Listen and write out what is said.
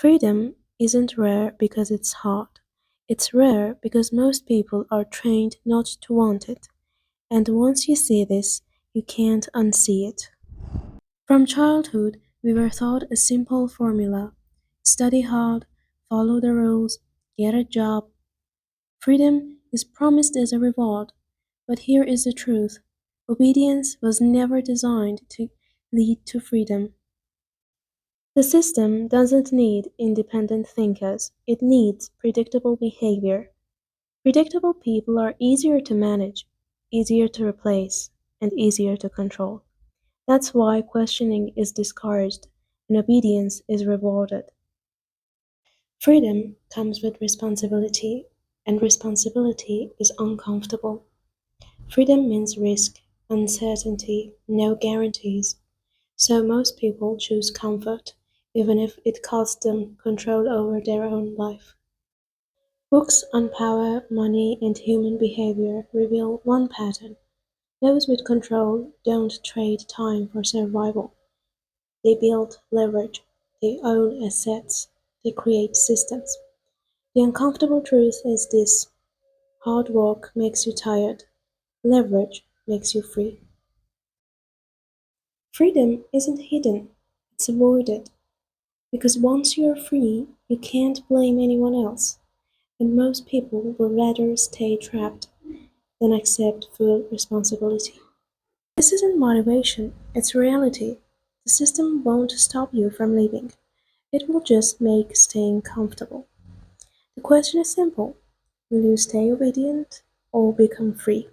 Freedom isn't rare because it's hard. It's rare because most people are trained not to want it. And once you see this, you can't unsee it. From childhood, we were taught a simple formula: study hard, follow the rules, get a job. Freedom is promised as a reward, but here is the truth: obedience was never designed to lead to freedom. The system doesn't need independent thinkers, it needs predictable behavior. Predictable people are easier to manage, easier to replace, and easier to control. That's why questioning is discouraged and obedience is rewarded. Freedom comes with responsibility, and responsibility is uncomfortable. Freedom means risk, uncertainty, no guarantees. So most people choose comfort, even if it costs them control over their own life. Books on power, money, and human behavior reveal one pattern: those with control don't trade time for survival. They build leverage, they own assets, they create systems. The uncomfortable truth is this: hard work makes you tired, leverage makes you free. Freedom isn't hidden, it's avoided. Because once you're free, you can't blame anyone else, and most people would rather stay trapped than accept full responsibility. This isn't motivation, it's reality. The system won't stop you from leaving, it will just make staying comfortable. The question is simple: will you stay obedient or become free?